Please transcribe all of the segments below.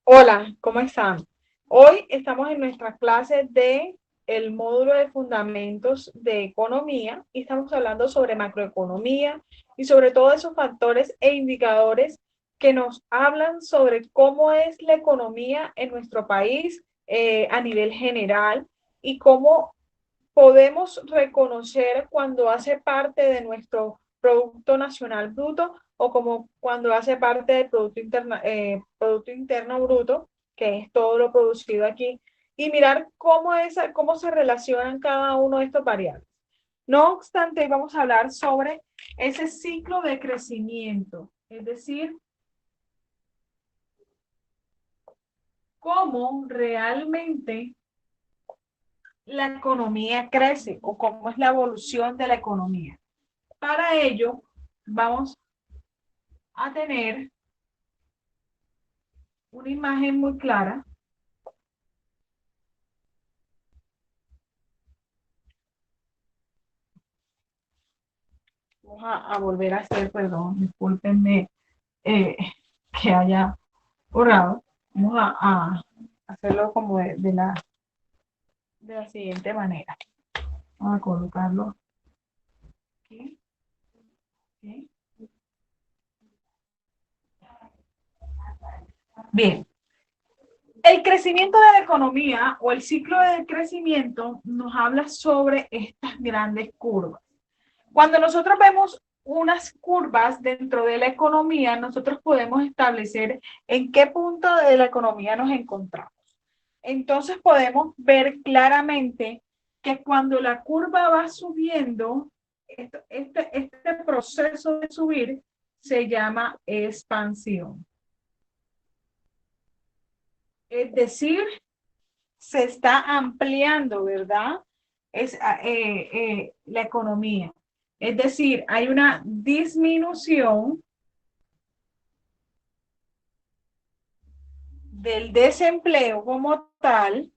Hola, ¿cómo están? Hoy estamos en nuestra clase de el módulo de fundamentos de economía y estamos hablando sobre macroeconomía y sobre todos esos factores e indicadores que nos hablan sobre cómo es la economía en nuestro país a nivel general y cómo podemos reconocer cuando hace parte de nuestro Producto Nacional Bruto o como cuando hace parte del Producto Interno Bruto, que es todo lo producido aquí, y mirar cómo se relacionan cada uno de estos variables. No obstante, vamos a hablar sobre ese ciclo de crecimiento, es decir, cómo realmente la economía crece o cómo es la evolución de la economía. Para ello, vamos a tener una imagen muy clara. Vamos a volver a hacer, perdón, discúlpenme eh, que haya borrado. Vamos a hacerlo como de la siguiente manera. Vamos a colocarlo aquí. Aquí. Bien, el crecimiento de la economía o el ciclo del crecimiento nos habla sobre estas grandes curvas. Cuando nosotros vemos unas curvas dentro de la economía, nosotros podemos establecer en qué punto de la economía nos encontramos. Entonces podemos ver claramente que cuando la curva va subiendo, este proceso de subir se llama expansión. Es decir, se está ampliando, ¿verdad? La economía. Es decir, hay una disminución del desempleo como tal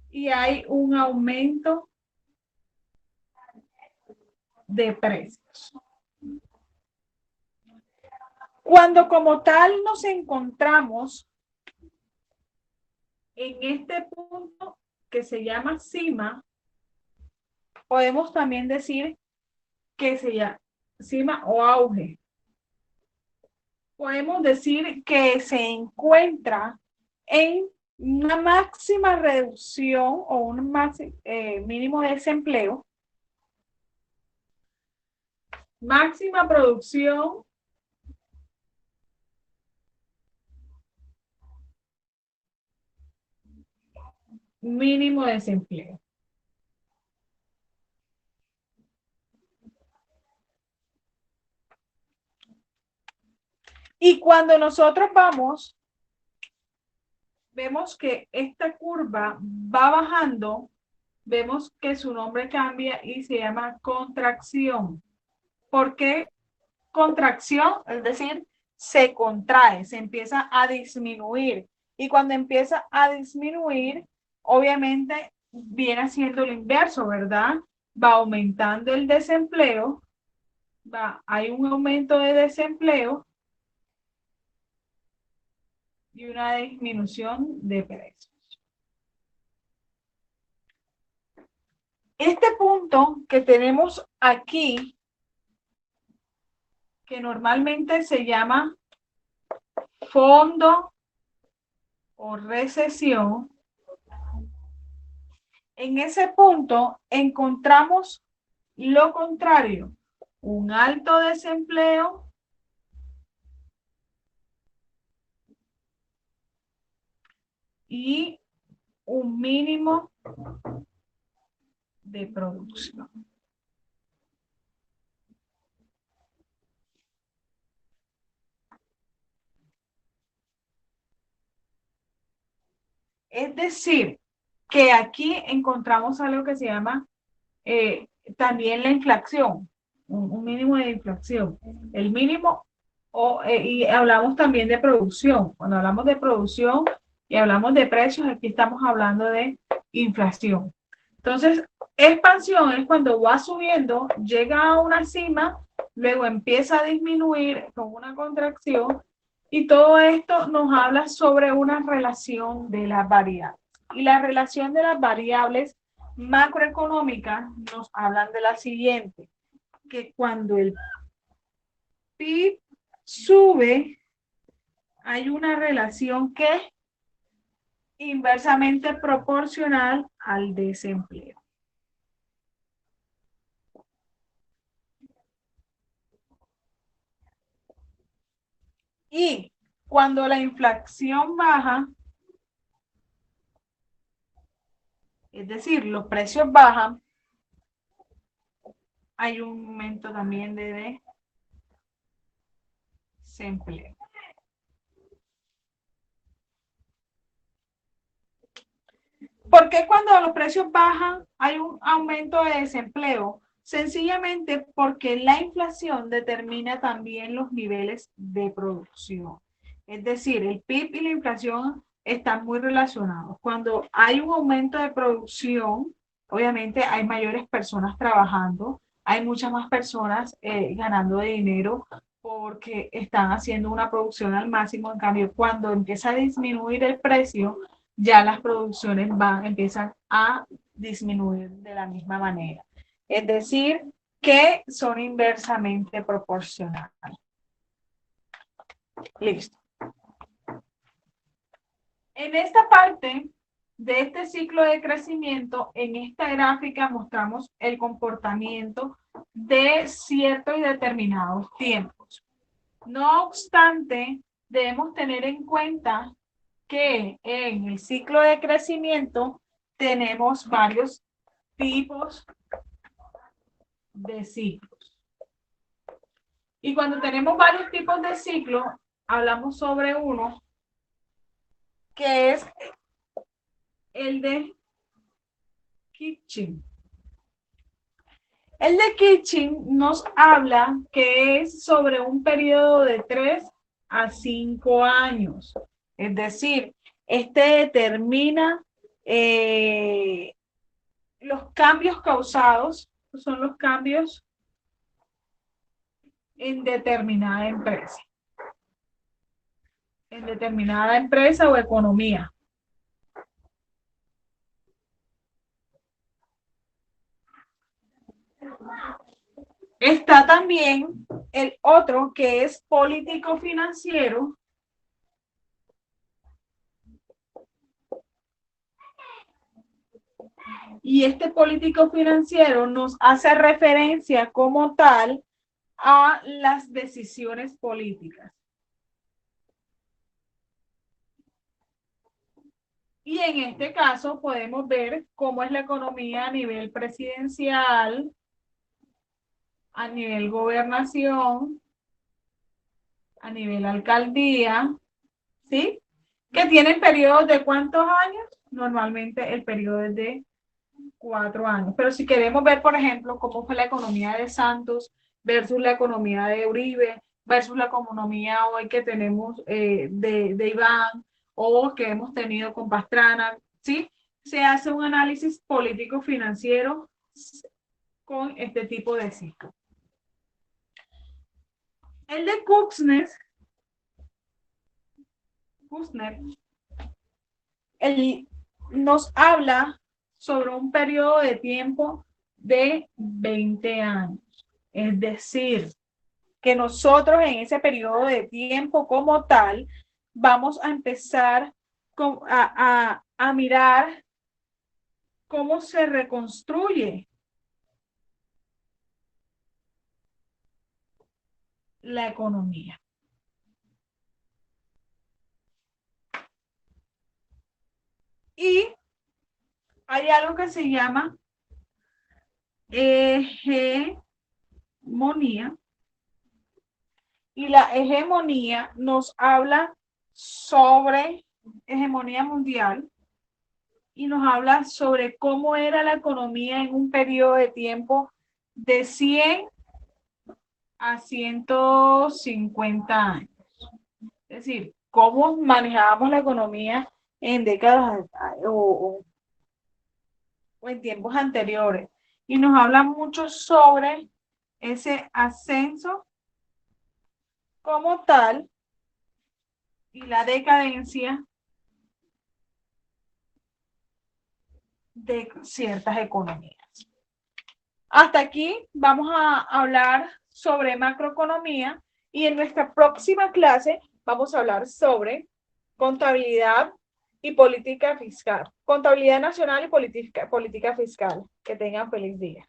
y hay un aumento de precios. Cuando como tal nos encontramos en este punto que se llama cima, podemos también decir que se llama cima o auge. Podemos decir que se encuentra en una máxima reducción o un mínimo de desempleo, máxima producción, mínimo de desempleo. Y cuando nosotros vemos que esta curva va bajando, vemos que su nombre cambia y se llama contracción. ¿Por qué contracción? Es decir, se contrae, se empieza a disminuir. Y cuando empieza a disminuir, obviamente viene haciendo lo inverso, ¿verdad? Va aumentando el desempleo, hay un aumento de desempleo y una disminución de precios. Este punto que tenemos aquí, que normalmente se llama fondo o recesión, en ese punto encontramos lo contrario, un alto desempleo y un mínimo de producción. Es decir, que aquí encontramos algo que se llama también la inflación, un mínimo de inflación. El mínimo, y hablamos también de producción. Cuando hablamos de producción y hablamos de precios, aquí estamos hablando de inflación. Entonces, expansión es cuando va subiendo, llega a una cima luego empieza a disminuir con una contracción y todo esto nos habla sobre una relación de las variables. Y la relación de las variables macroeconómicas nos hablan de la siguiente, que cuando el PIB sube, hay una relación que es inversamente proporcional al desempleo. Y cuando la inflación baja, es decir, los precios bajan, hay un aumento también de desempleo. ¿Por qué cuando los precios bajan hay un aumento de desempleo? Sencillamente porque la inflación determina también los niveles de producción. Es decir, el PIB y la inflación están muy relacionados. Cuando hay un aumento de producción, obviamente hay mayores personas trabajando, hay muchas más personas ganando dinero porque están haciendo una producción al máximo. En cambio, cuando empieza a disminuir el precio, ya las producciones empiezan a disminuir de la misma manera. Es decir, que son inversamente proporcionales. Listo. En esta parte de este ciclo de crecimiento, en esta gráfica mostramos el comportamiento de ciertos y determinados tiempos. No obstante, debemos tener en cuenta que en el ciclo de crecimiento tenemos varios tipos de ciclos. Y cuando tenemos varios tipos de ciclos, hablamos sobre uno que es el de Kitchen. El de Kitchen nos habla que es sobre un periodo de 3 a 5 años. Es decir, este determina los cambios causados, son los cambios en determinada empresa. En determinada empresa o economía. Está también el otro que es político financiero. Y este político financiero nos hace referencia como tal a las decisiones políticas. Y en este caso podemos ver cómo es la economía a nivel presidencial, a nivel gobernación, a nivel alcaldía, ¿sí? Que tienen periodos de ¿cuántos años? Normalmente el periodo es de 4 años. Pero si queremos ver, por ejemplo, cómo fue la economía de Santos versus la economía de Uribe, versus la economía hoy que tenemos de Iván o que hemos tenido con Pastrana, ¿sí? Se hace un análisis político-financiero con este tipo de ciclo. El de Kuznets, él nos habla sobre un periodo de tiempo de 20 años. Es decir, que nosotros en ese periodo de tiempo como tal vamos a empezar a mirar cómo se reconstruye la economía. Y hay algo que se llama hegemonía. Y la hegemonía nos habla sobre hegemonía mundial y nos habla sobre cómo era la economía en un periodo de tiempo de 100 a 150 años. Es decir, cómo manejábamos la economía en décadas o en tiempos anteriores. Y nos habla mucho sobre ese ascenso como tal y la decadencia de ciertas economías. Hasta aquí vamos a hablar sobre macroeconomía y en nuestra próxima clase vamos a hablar sobre contabilidad y política fiscal, contabilidad nacional y política fiscal. Que tengan feliz día.